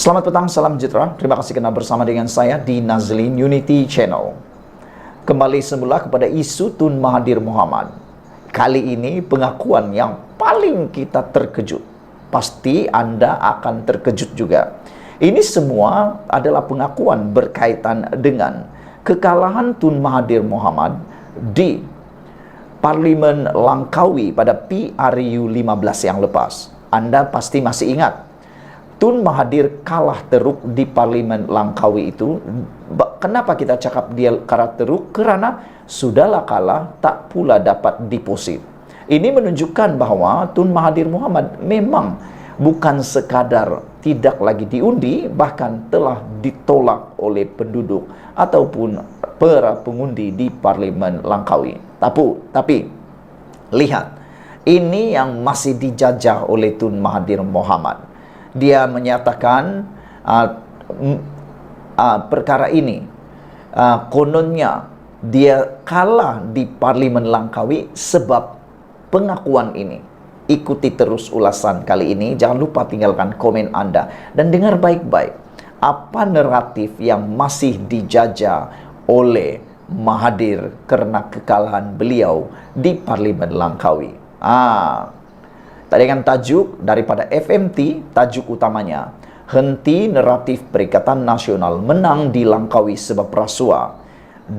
Selamat petang, salam sejahtera. Terima kasih kerana bersama dengan saya di Nazlin Unity Channel. Kembali semula kepada isu Tun Mahathir Mohamad. Kali ini pengakuan yang paling kita terkejut. Pasti anda akan terkejut juga. Ini semua adalah pengakuan berkaitan dengan kekalahan Tun Mahathir Mohamad di Parlimen Langkawi pada PRU 15 yang lepas. Anda pasti masih ingat Tun Mahathir kalah teruk di Parlimen Langkawi itu. Kenapa kita cakap dia kalah teruk? Kerana sudahlah kalah, tak pula dapat deposit. Ini menunjukkan bahawa Tun Mahathir Mohamad memang bukan sekadar tidak lagi diundi, bahkan telah ditolak oleh penduduk ataupun para pengundi di Parlimen Langkawi. Tapi lihat, ini yang masih dijajah oleh Tun Mahathir Mohamad. Dia menyatakan perkara ini kononnya dia kalah di Parlimen Langkawi sebab pengakuan ini. Ikuti terus ulasan kali ini. Jangan lupa tinggalkan komen anda dan dengar baik-baik apa naratif yang masih dijajah oleh Mahathir kerana kekalahan beliau di Parlimen Langkawi. Dengan tajuk daripada FMT, tajuk utamanya, henti naratif Perikatan Nasional menang di Langkawi sebab rasuah.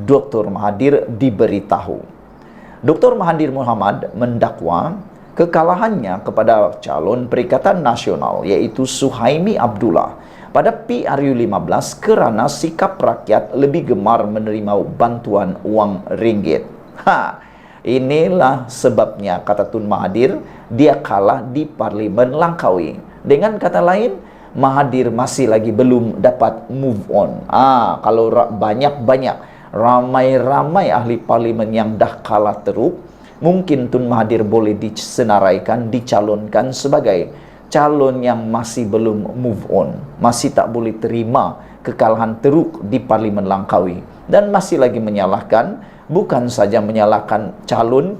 Dr. Mahathir diberitahu. Dr. Mahathir Mohamad mendakwa kekalahannya kepada calon Perikatan Nasional iaitu Suhaimi Abdullah pada PRU 15 kerana sikap rakyat lebih gemar menerima bantuan wang ringgit. Inilah sebabnya, kata Tun Mahathir, dia kalah di Parlimen Langkawi. Dengan kata lain, Mahathir masih lagi belum dapat move on. Kalau ramai-ramai ahli parlimen yang dah kalah teruk, mungkin Tun Mahathir boleh disenaraikan, dicalonkan sebagai calon yang masih belum move on, masih tak boleh terima kekalahan teruk di Parlimen Langkawi, dan masih lagi menyalahkan, bukan saja menyalahkan calon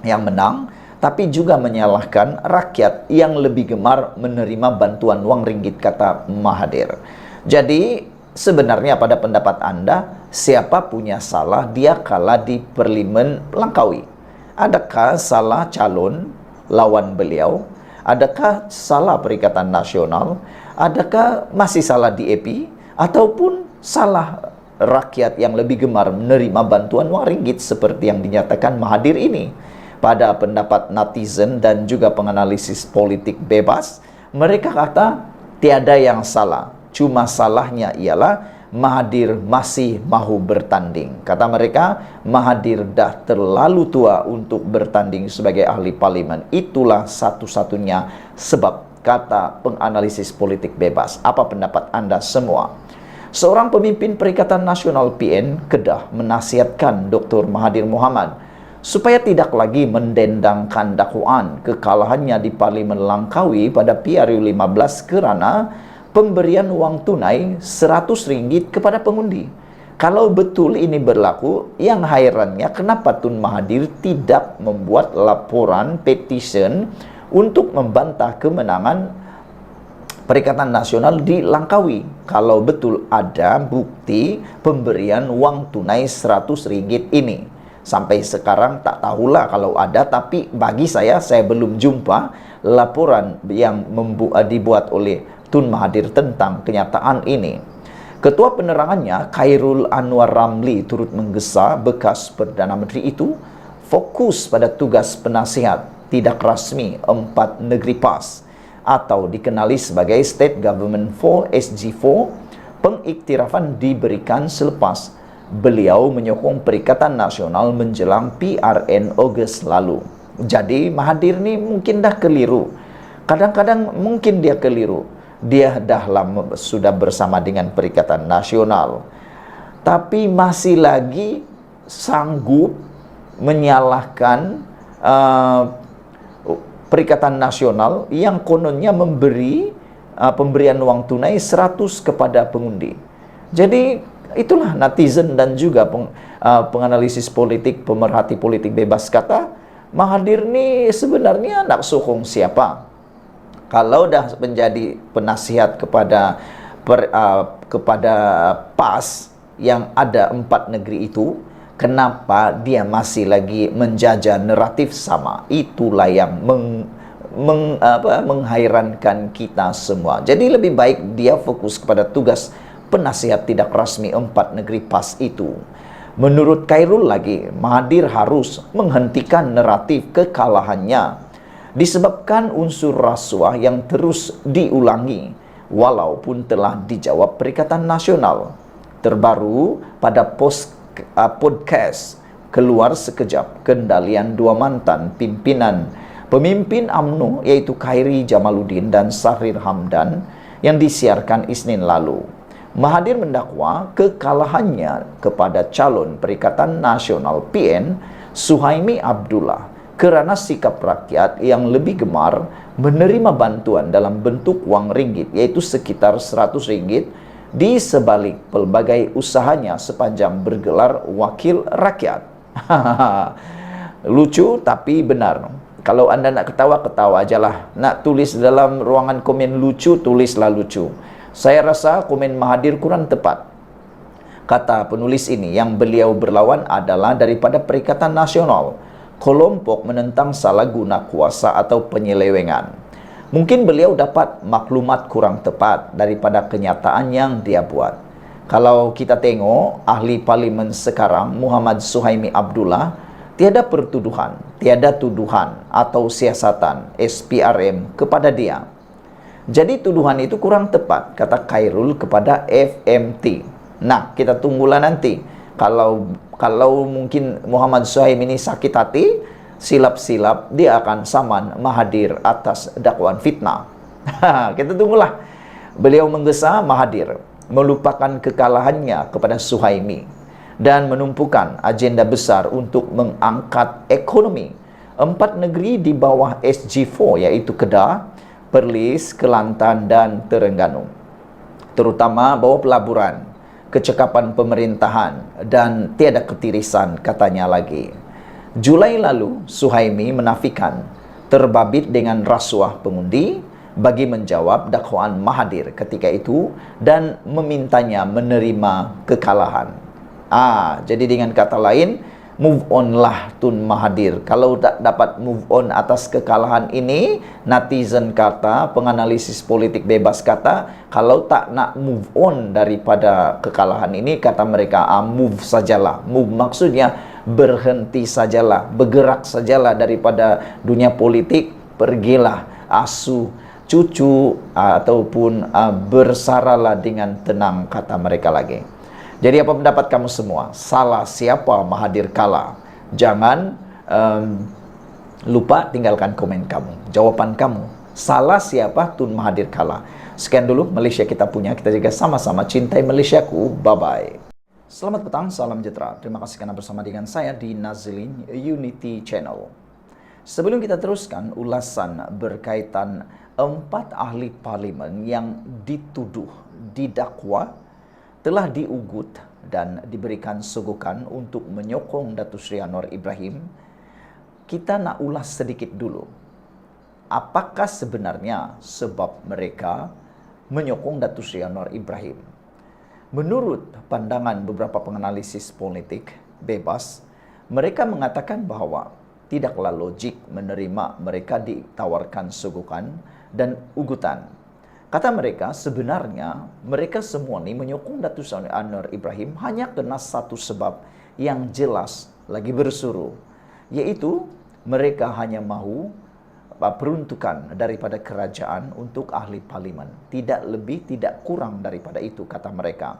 yang menang, tapi juga menyalahkan rakyat yang lebih gemar menerima bantuan wang ringgit, kata Mahathir. Jadi sebenarnya pada pendapat anda, siapa punya salah dia kalah di Parlimen Langkawi? Adakah salah calon lawan beliau? Adakah salah Perikatan Nasional? Adakah masih salah DAP? Ataupun salah rakyat yang lebih gemar menerima bantuan wang ringgit seperti yang dinyatakan Mahathir ini? Pada pendapat netizen dan juga penganalisis politik bebas, mereka kata tiada yang salah. Cuma salahnya ialah Mahathir masih mahu bertanding. Kata mereka, Mahathir dah terlalu tua untuk bertanding sebagai ahli parlimen. Itulah satu-satunya sebab, kata penganalisis politik bebas. Apa pendapat anda semua? Seorang pemimpin Perikatan Nasional PN Kedah menasihatkan Dr. Mahathir Mohamad supaya tidak lagi mendendangkan dakwaan kekalahannya di Parlimen Langkawi pada PRU 15 kerana pemberian wang tunai RM100 kepada pengundi. Kalau betul ini berlaku, yang hairannya kenapa Tun Mahathir tidak membuat laporan petition untuk membantah kemenangan Perikatan Nasional di Langkawi kalau betul ada bukti pemberian wang tunai RM100 ini. Sampai sekarang tak tahulah kalau ada, tapi bagi saya belum jumpa laporan yang dibuat oleh Tun Mahathir tentang kenyataan ini. Ketua penerangannya, Khairul Anwar Ramli, turut menggesa bekas Perdana Menteri itu fokus pada tugas penasihat tidak rasmi 4 negeri PAS atau dikenali sebagai State Government 4 SG4. Pengiktirafan diberikan selepas beliau menyokong Perikatan Nasional menjelang PRN Ogos lalu. Jadi Mahathir ni mungkin dah keliru. Kadang-kadang mungkin dia keliru. Dia dah lama sudah bersama dengan Perikatan Nasional, tapi masih lagi sanggup menyalahkan Perikatan Nasional yang kononnya memberi pemberian wang tunai 100 kepada pengundi. Jadi itulah netizen dan juga penganalisis politik, pemerhati politik bebas kata, Mahathir ni sebenarnya nak sokong siapa? Kalau dah menjadi penasihat kepada PAS yang ada 4 negeri itu, kenapa dia masih lagi menjajah naratif sama? Itulah yang menghairankan kita semua. Jadi lebih baik dia fokus kepada tugas penasihat tidak rasmi 4 negeri PAS itu. Menurut Khairul lagi, Mahathir harus menghentikan naratif kekalahannya disebabkan unsur rasuah yang terus diulangi walaupun telah dijawab Perikatan Nasional. Terbaru pada podcast Keluar Sekejap, kendalian 2 mantan pemimpin UMNO yaitu Khairi Jamaluddin dan Syahrir Hamdan yang disiarkan Isnin lalu. Mahathir mendakwa kekalahannya kepada calon Perikatan Nasional PN Suhaimi Abdullah kerana sikap rakyat yang lebih gemar menerima bantuan dalam bentuk wang ringgit, yaitu sekitar RM100 di sebalik pelbagai usahanya sepanjang bergelar wakil rakyat. Lucu tapi benar. Kalau anda nak ketawa, ketawa ajalah. Nak tulis dalam ruangan komen lucu, tulislah lucu. Saya rasa komen Mahathir kurang tepat. Kata penulis ini, yang beliau berlawan adalah daripada Perikatan Nasional, kelompok menentang salah guna kuasa atau penyelewengan. Mungkin beliau dapat maklumat kurang tepat daripada kenyataan yang dia buat. Kalau kita tengok ahli parlimen sekarang, Muhammad Suhaimi Abdullah, tiada pertuduhan, tiada tuduhan atau siasatan SPRM kepada dia. Jadi tuduhan itu kurang tepat, kata Khairul kepada FMT. Nah, kita tunggulah nanti. Kalau mungkin Muhammad Suhaimi ini sakit hati, silap-silap dia akan saman Mahathir atas dakwaan fitnah. Kita tunggulah. Beliau menggesa Mahathir melupakan kekalahannya kepada Suhaimi dan menumpukan agenda besar untuk mengangkat ekonomi 4 negeri di bawah SG4, yaitu Kedah, Perlis, Kelantan dan Terengganu, terutama bawah pelaburan, kecekapan pemerintahan dan tiada ketirisan, katanya lagi. Julai lalu, Suhaimi menafikan terbabit dengan rasuah pengundi bagi menjawab dakwaan Mahathir ketika itu dan memintanya menerima kekalahan. Jadi dengan kata lain, move on lah Tun Mahathir. Kalau tak dapat move on atas kekalahan ini, netizen kata, penganalisis politik bebas kata, kalau tak nak move on daripada kekalahan ini, kata mereka, move sajalah. Move maksudnya berhenti sajalah, bergerak sajalah daripada dunia politik, pergilah asuh cucu ataupun bersaralah dengan tenang, kata mereka lagi. Jadi apa pendapat kamu semua? Salah siapa Mahathir kalah? Jangan lupa tinggalkan komen kamu. Jawaban kamu, salah siapa Tun Mahathir kalah? Sekian dulu Malaysia kita punya. Kita juga sama-sama cintai Malaysiaku. Bye-bye. Selamat petang, salam sejahtera. Terima kasih karena bersama dengan saya di Nazlin Unity Channel. Sebelum kita teruskan ulasan berkaitan 4 ahli parlimen yang dituduh, didakwa, telah diugut dan diberikan sogokan untuk menyokong Datuk Seri Anwar Ibrahim, kita nak ulas sedikit dulu. Apakah sebenarnya sebab mereka menyokong Datuk Seri Anwar Ibrahim? Menurut pandangan beberapa penganalisis politik bebas, mereka mengatakan bahawa tidaklah logik menerima mereka ditawarkan sogokan dan ugutan. Kata mereka, sebenarnya mereka semua ni menyokong Datuk Seri Anwar Ibrahim hanya kerana satu sebab yang jelas lagi bersuruh, iaitu mereka hanya mahu peruntukan daripada kerajaan untuk ahli parlimen. Tidak lebih, tidak kurang daripada itu, kata mereka.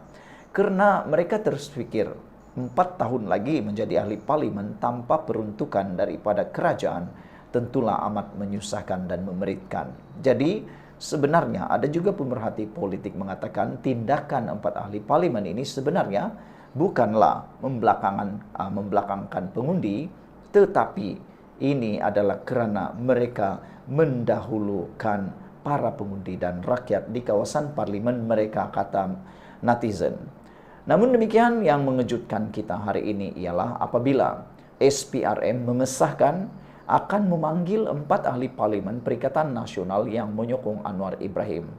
Kerana mereka terfikir 4 tahun lagi menjadi ahli parlimen tanpa peruntukan daripada kerajaan tentulah amat menyusahkan dan memeritkan. Jadi sebenarnya ada juga pemerhati politik mengatakan tindakan 4 ahli parlimen ini sebenarnya bukanlah membelakangkan pengundi, tetapi ini adalah kerana mereka mendahulukan para pengundi dan rakyat di kawasan parlimen mereka, kata netizen. Namun demikian, yang mengejutkan kita hari ini ialah apabila SPRM mengesahkan akan memanggil 4 ahli parlimen Perikatan Nasional yang menyokong Anwar Ibrahim.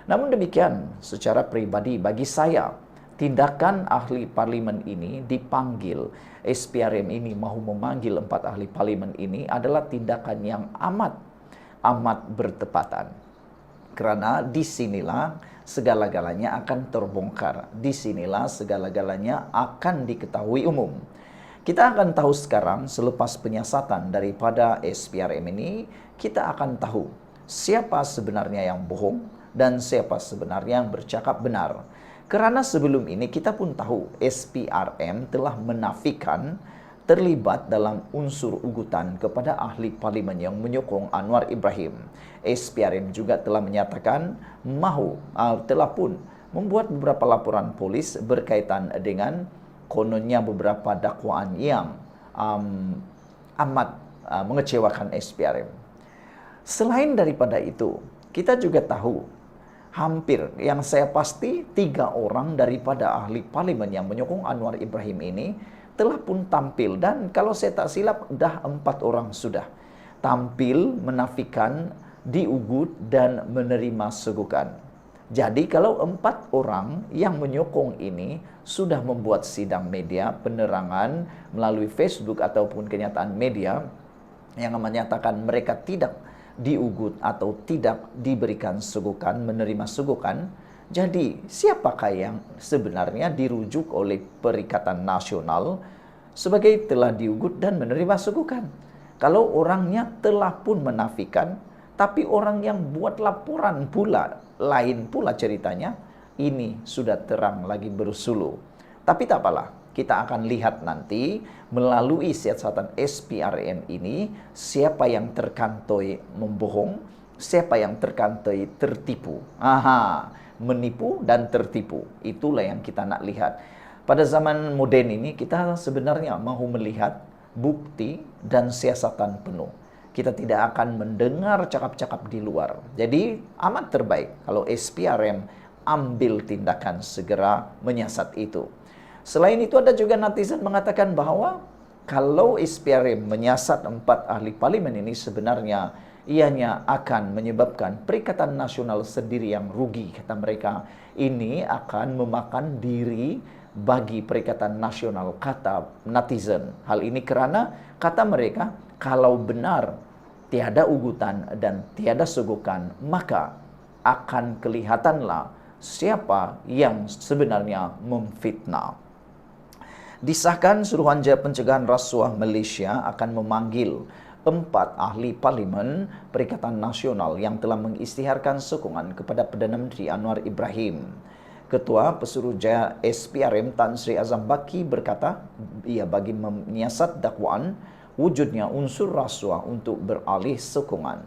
Namun demikian, secara pribadi bagi saya, tindakan ahli parlimen ini dipanggil, SPRM ini mahu memanggil 4 ahli parlimen ini adalah tindakan yang amat bertepatan. Karena disinilah segala-galanya akan terbongkar. Disinilah segala-galanya akan diketahui umum. Kita akan tahu sekarang selepas penyiasatan daripada SPRM ini, kita akan tahu siapa sebenarnya yang bohong dan siapa sebenarnya yang bercakap benar. Karena sebelum ini kita pun tahu SPRM telah menafikan terlibat dalam unsur ugutan kepada ahli parlimen yang menyokong Anwar Ibrahim. SPRM juga telah menyatakan telah pun membuat beberapa laporan polis berkaitan dengan kononnya beberapa dakwaan yang amat mengecewakan SPRM. Selain daripada itu, kita juga tahu hampir yang saya pasti 3 orang daripada ahli parlimen yang menyokong Anwar Ibrahim ini telah pun tampil, dan kalau saya tak silap dah 4 orang sudah tampil menafikan, diugut dan menerima segukan. Jadi kalau 4 orang yang menyokong ini sudah membuat sidang media, penerangan melalui Facebook ataupun kenyataan media yang menyatakan mereka tidak diugut atau tidak diberikan segukan, menerima segukan, jadi siapakah yang sebenarnya dirujuk oleh Perikatan Nasional sebagai telah diugut dan menerima segukan? Kalau orangnya telah pun menafikan, tapi orang yang buat laporan pula, lain pula ceritanya, ini sudah terang lagi bersulu. Tapi tak apalah, kita akan lihat nanti melalui siasatan SPRM ini, siapa yang terkantoi membohong, siapa yang terkantoi tertipu. Menipu dan tertipu. Itulah yang kita nak lihat. Pada zaman moden ini, kita sebenarnya mahu melihat bukti dan siasatan penuh. Kita tidak akan mendengar cakap-cakap di luar. Jadi amat terbaik kalau SPRM ambil tindakan segera menyiasat itu. Selain itu ada juga netizen mengatakan bahwa kalau SPRM menyiasat 4 ahli parlimen ini sebenarnya ianya akan menyebabkan Perikatan Nasional sendiri yang rugi, kata mereka. Ini akan memakan diri bagi Perikatan Nasional, kata netizen. Hal ini karena, kata mereka, kalau benar tiada ugutan dan tiada segukan, maka akan kelihatanlah siapa yang sebenarnya memfitnah. Disahkan Suruhanjaya Pencegahan Rasuah Malaysia akan memanggil 4 ahli parlimen Perikatan Nasional yang telah mengisytiharkan sokongan kepada Perdana Menteri Anwar Ibrahim. Ketua Pesuruhjaya SPRM Tan Sri Azam Baki berkata, ia bagi menyiasat dakwaan wujudnya unsur rasuah untuk beralih sokongan.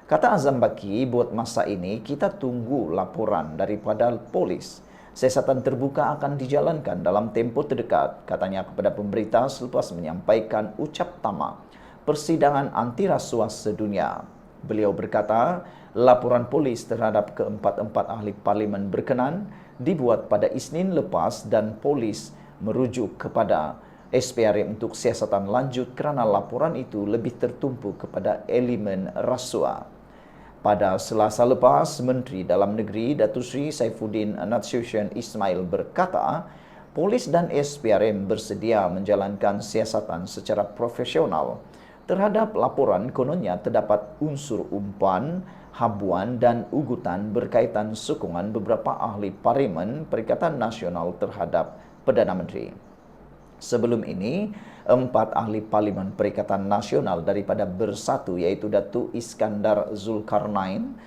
Kata Azam Baki, buat masa ini kita tunggu laporan daripada polis. Siasatan terbuka akan dijalankan dalam tempoh terdekat, katanya kepada pemberita selepas menyampaikan ucap tama persidangan anti rasuah sedunia. Beliau berkata, laporan polis terhadap keempat-empat ahli parlimen berkenan dibuat pada Isnin lepas dan polis merujuk kepada SPRM untuk siasatan lanjut kerana laporan itu lebih tertumpu kepada elemen rasuah. Pada Selasa lepas, Menteri Dalam Negeri Datuk Seri Saifuddin Nasution Ismail berkata, polis dan SPRM bersedia menjalankan siasatan secara profesional terhadap laporan kononnya terdapat unsur umpan, habuan dan ugutan berkaitan sokongan beberapa ahli parlimen Perikatan Nasional terhadap Perdana Menteri. Sebelum ini, 4 ahli parlimen Perikatan Nasional daripada Bersatu iaitu Datuk Iskandar Zulkarnain,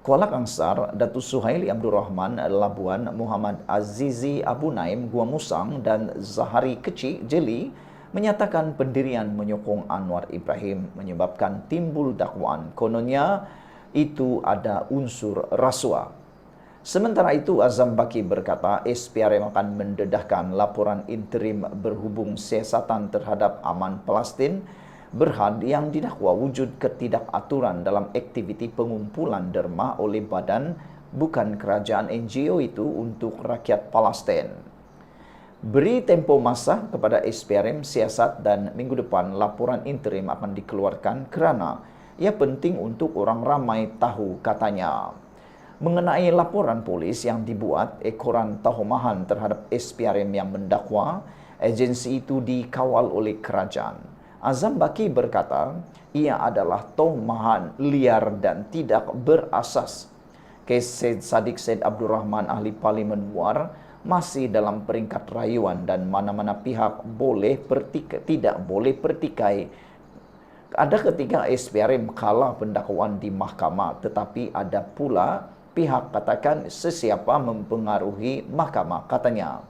Kuala Kangsar, Datuk Suhaili Abdul Rahman Labuan, Muhammad Azizi Abu Naim Gua Musang dan Zahari Kecik Jeli menyatakan pendirian menyokong Anwar Ibrahim menyebabkan timbul dakwaan kononnya itu ada unsur rasuah. Sementara itu, Azam Baki berkata SPRM akan mendedahkan laporan interim berhubung siasatan terhadap aman Palestin Berhad yang didakwa wujud ketidakaturan dalam aktiviti pengumpulan derma oleh badan bukan kerajaan NGO itu untuk rakyat Palestin. Beri tempo masa kepada SPRM siasat dan minggu depan laporan interim akan dikeluarkan kerana ia penting untuk orang ramai tahu, katanya. Mengenai laporan polis yang dibuat ekoran tahumahan terhadap SPRM yang mendakwa agensi itu dikawal oleh kerajaan, Azam Baki berkata ia adalah tahumahan liar dan tidak berasas. Kes Syed Saddiq Syed Abdul Rahman ahli Parlimen Muar masih dalam peringkat rayuan dan mana-mana pihak tidak boleh pertikai. Ada ketika SPRM kalah pendakwaan di mahkamah, tetapi ada pula pihak katakan sesiapa mempengaruhi mahkamah, katanya.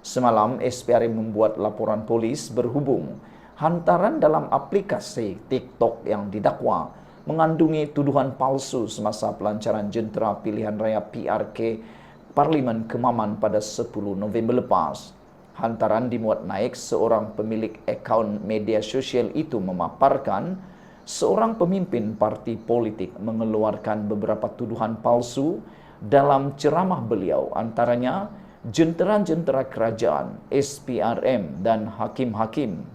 Semalam SPRM membuat laporan polis berhubung hantaran dalam aplikasi TikTok yang didakwa mengandungi tuduhan palsu semasa pelancaran jentera pilihan raya PRK Parlimen Kemaman pada 10 November lepas. Hantaran dimuat naik seorang pemilik akaun media sosial itu memaparkan seorang pemimpin parti politik mengeluarkan beberapa tuduhan palsu dalam ceramah beliau, antaranya jentera-jentera kerajaan, SPRM dan hakim-hakim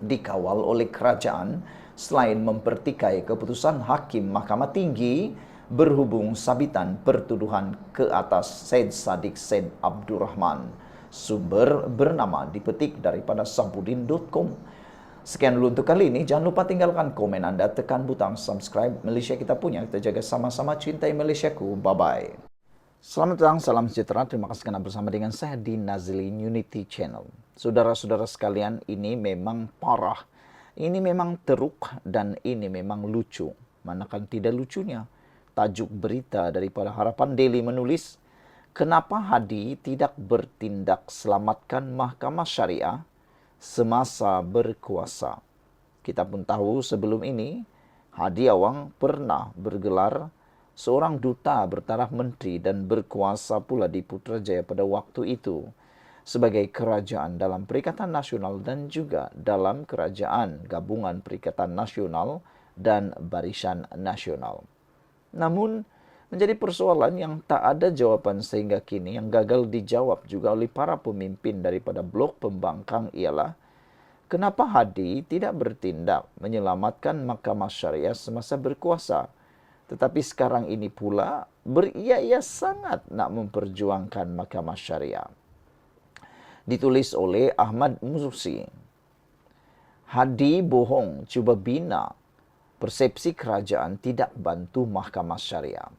dikawal oleh kerajaan selain mempertikai keputusan Hakim Mahkamah Tinggi berhubung sabitan pertuduhan ke atas Syed Saddiq Syed Abdul Rahman. Sumber bernama dipetik daripada Sabudin.com. Sekian dulu untuk kali ini. Jangan lupa tinggalkan komen Anda, tekan butang subscribe. Malaysia kita punya, kita jaga sama-sama, cintai Malaysiaku. Bye-bye. Selamat datang, salam sejahtera. Terima kasih kerana bersama dengan saya di Nazlin Unity Channel. Saudara-saudara sekalian, ini memang parah. Ini memang teruk dan ini memang lucu. Manakala tidak lucunya? Tajuk berita daripada Harapan Daily menulis, kenapa Hadi tidak bertindak selamatkan Mahkamah Syariah semasa berkuasa? Kita pun tahu sebelum ini, Hadi Awang pernah bergelar seorang duta bertaraf menteri dan berkuasa pula di Putrajaya pada waktu itu sebagai kerajaan dalam Perikatan Nasional dan juga dalam Kerajaan Gabungan Perikatan Nasional dan Barisan Nasional. Namun, menjadi persoalan yang tak ada jawapan sehingga kini, yang gagal dijawab juga oleh para pemimpin daripada blok pembangkang ialah kenapa Hadi tidak bertindak menyelamatkan Mahkamah Syariah semasa berkuasa, tetapi sekarang ini pula ia sangat nak memperjuangkan Mahkamah Syariah. Ditulis oleh Ahmad Mususi. Hadi bohong cuba bina persepsi kerajaan tidak bantu Mahkamah Syariah.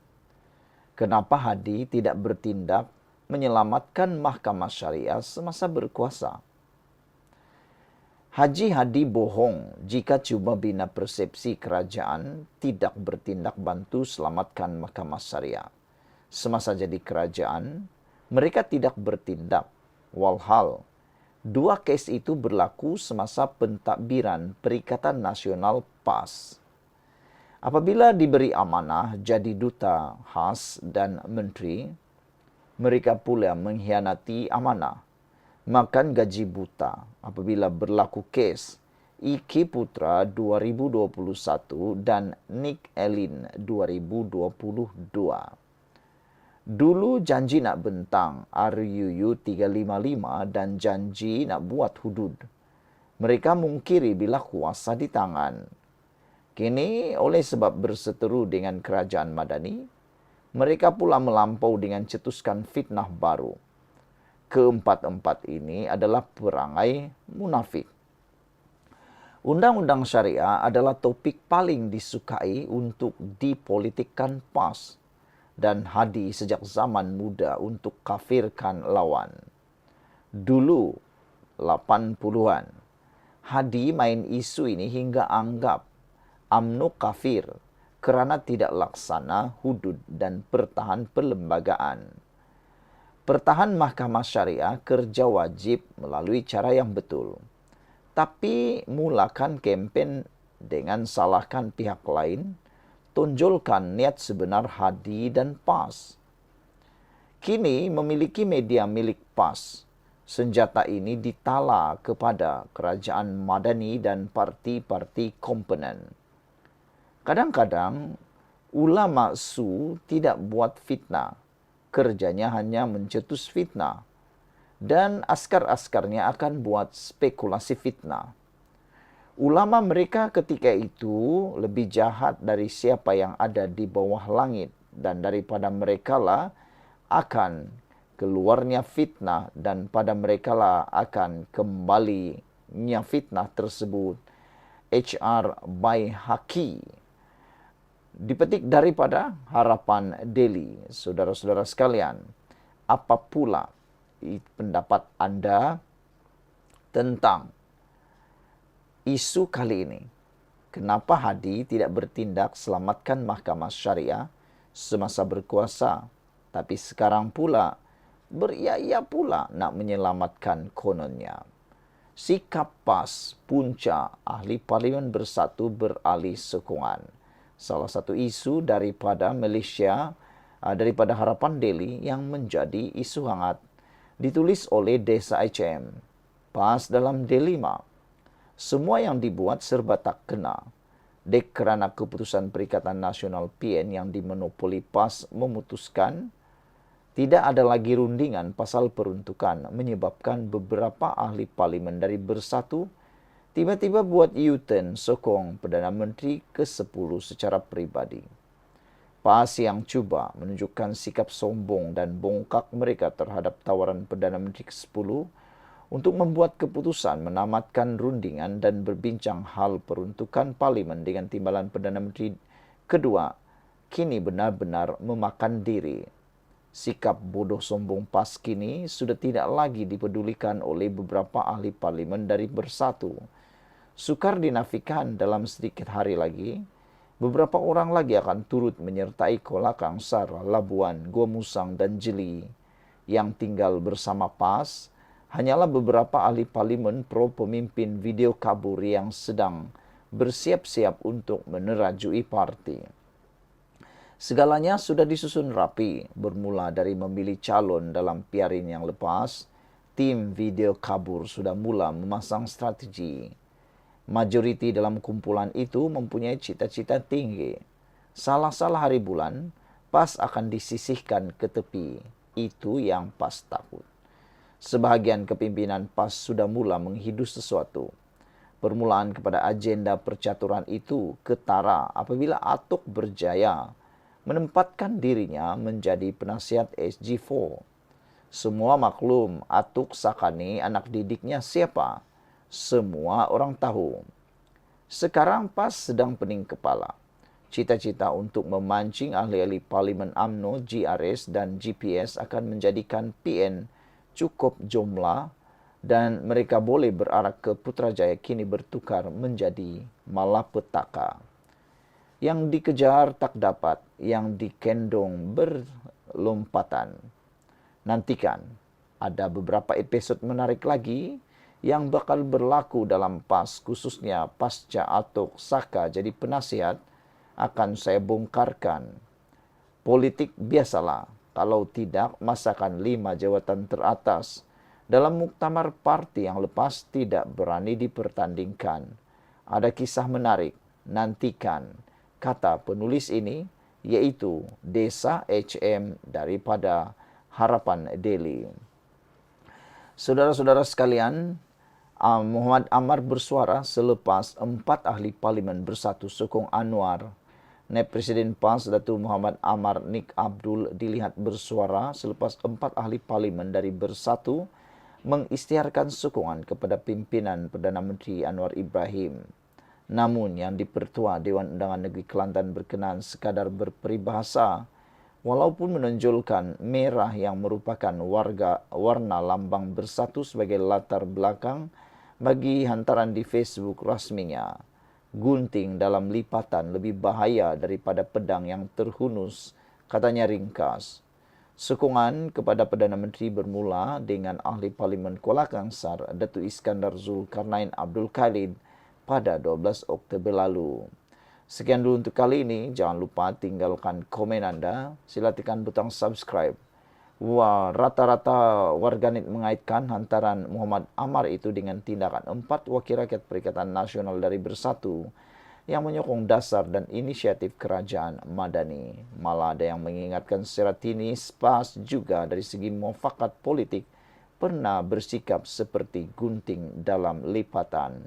Kenapa Hadi tidak bertindak menyelamatkan Mahkamah Syariah semasa berkuasa? Haji Hadi bohong jika cuba bina persepsi kerajaan tidak bertindak bantu selamatkan Mahkamah Syariah. Semasa jadi kerajaan, mereka tidak bertindak. Walhal, dua kes itu berlaku semasa pentadbiran Perikatan Nasional PAS. Apabila diberi amanah jadi duta khas dan menteri, mereka pula mengkhianati amanah, makan gaji buta apabila berlaku kes Iki Putra 2021 dan Nick Elin 2022. Dulu janji nak bentang RUU 355 dan janji nak buat hudud. Mereka mungkiri bila kuasa di tangan. Kini oleh sebab berseteru dengan kerajaan Madani, mereka pula melampau dengan cetuskan fitnah baru. Keempat-empat ini adalah perangai munafik. Undang-undang syariah adalah topik paling disukai untuk dipolitikkan PAS dan Hadi sejak zaman muda untuk kafirkan lawan. Dulu, 80-an, Hadi main isu ini hingga anggap UMNO kafir kerana tidak laksana hudud dan pertahan perlembagaan. Pertahan Mahkamah Syariah kerja wajib melalui cara yang betul. Tapi mulakan kempen dengan salahkan pihak lain, tonjolkan niat sebenar Hadi dan PAS. Kini memiliki media milik PAS. Senjata ini ditala kepada kerajaan Madani dan parti-parti komponen. Kadang-kadang, ulama su tidak buat fitnah. Kerjanya hanya mencetus fitnah. dan askar-askarnya akan buat spekulasi fitnah. Ulama mereka ketika itu lebih jahat dari siapa yang ada di bawah langit, dan daripada merekalah akan keluarnya fitnah, dan pada merekalah akan kembalinya fitnah tersebut. H.R. Baihaqi, dipetik daripada Harapan Daily. Saudara-saudara sekalian, apa pula pendapat Anda tentang isu kali ini? Kenapa Hadi tidak bertindak selamatkan mahkamah syariah semasa berkuasa, tapi sekarang pula beria-ia pula nak menyelamatkan kononnya? Sikap PAS, punca ahli parlimen bersatu beralih sokongan. Salah satu isu daripada Malaysia, daripada Harapan Daily yang menjadi isu hangat, ditulis oleh Desa HM. PAS dalam dilema. Semua yang dibuat serba tak kena. Dek kerana keputusan Perikatan Nasional PN yang dimonopoli PAS memutuskan tidak ada lagi rundingan pasal peruntukan, menyebabkan beberapa ahli parlimen dari Bersatu tiba-tiba buat U-turn sokong Perdana Menteri ke-10 secara peribadi. PAS yang cuba menunjukkan sikap sombong dan bongkak mereka terhadap tawaran Perdana Menteri ke-10 untuk membuat keputusan menamatkan rundingan dan berbincang hal peruntukan parlimen dengan timbalan Perdana Menteri kedua, kini benar-benar memakan diri. Sikap bodoh sombong PAS kini sudah tidak lagi dipedulikan oleh beberapa ahli parlimen dari Bersatu. Sukar dinafikan dalam sedikit hari lagi, beberapa orang lagi akan turut menyertai Kuala Kangsar, Labuan, Gua Musang dan Jeli. Yang tinggal bersama PAS hanyalah beberapa ahli parlimen pro pemimpin video kabur yang sedang bersiap-siap untuk menerajui parti. Segalanya sudah disusun rapi, bermula dari memilih calon dalam PRN yang lepas. Tim video kabur sudah mula memasang strategi. Majoriti dalam kumpulan itu mempunyai cita-cita tinggi. Salah-salah hari bulan, PAS akan disisihkan ke tepi. Itu yang PAS takut. Sebahagian kepimpinan PAS sudah mula menghidu sesuatu. Permulaan kepada agenda percaturan itu ketara apabila Atok berjaya menempatkan dirinya menjadi penasihat SG4. Semua maklum Atuk Sakani anak didiknya siapa. Semua orang tahu. Sekarang PAS sedang pening kepala. Cita-cita untuk memancing ahli-ahli Parlimen UMNO, GRS dan GPS akan menjadikan PN cukup jumlah dan mereka boleh berarak ke Putrajaya kini bertukar menjadi malapetaka. Yang dikejar tak dapat, yang dikendong berlompatan. Nantikan, ada beberapa episod menarik lagi yang bakal berlaku dalam PAS, khususnya pasca Atok Saka jadi penasihat, akan saya bongkarkan. Politik biasalah, kalau tidak masakan 5 jawatan teratas dalam muktamar parti yang lepas tidak berani dipertandingkan. Ada kisah menarik, nantikan. Kata penulis ini, yaitu Desa HM daripada Harapan Daily. Saudara-saudara sekalian, Muhammad Ammar bersuara selepas 4 ahli parlimen Bersatu sokong Anwar. Naib Presiden PAS Datuk Muhammad Ammar Nik Abdul dilihat bersuara selepas 4 ahli parlimen dari Bersatu mengisytiharkan sokongan kepada pimpinan Perdana Menteri Anwar Ibrahim. Namun yang dipertua Dewan Undangan Negeri Kelantan berkenan sekadar berperibahasa, walaupun menonjolkan merah yang merupakan warna lambang Bersatu sebagai latar belakang bagi hantaran di Facebook rasminya. Gunting dalam lipatan lebih bahaya daripada pedang yang terhunus, katanya ringkas. Sokongan kepada Perdana Menteri bermula dengan ahli Parlimen Kuala Kangsar, Datuk Iskandar Zulkarnain Abdul Khalid pada 12 Oktober lalu. Sekian dulu untuk kali ini. Jangan lupa tinggalkan komen Anda. Sila tekan butang subscribe. Wah, rata-rata warganet mengaitkan hantaran Muhammad Ammar itu dengan tindakan 4 wakil rakyat Perikatan Nasional dari Bersatu yang menyokong dasar dan inisiatif kerajaan Madani. Malah ada yang mengingatkan secara tinis PAS juga dari segi muafakat politik pernah bersikap seperti gunting dalam lipatan.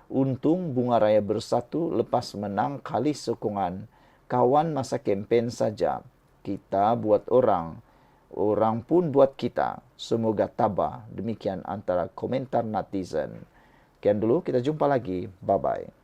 Untung Bunga Raya Bersatu lepas menang kali sokongan kawan masa kempen saja. Kita buat orang, orang pun buat kita. Semoga tabah. Demikian antara komentar netizen. Sekian dulu, kita jumpa lagi. Bye-bye.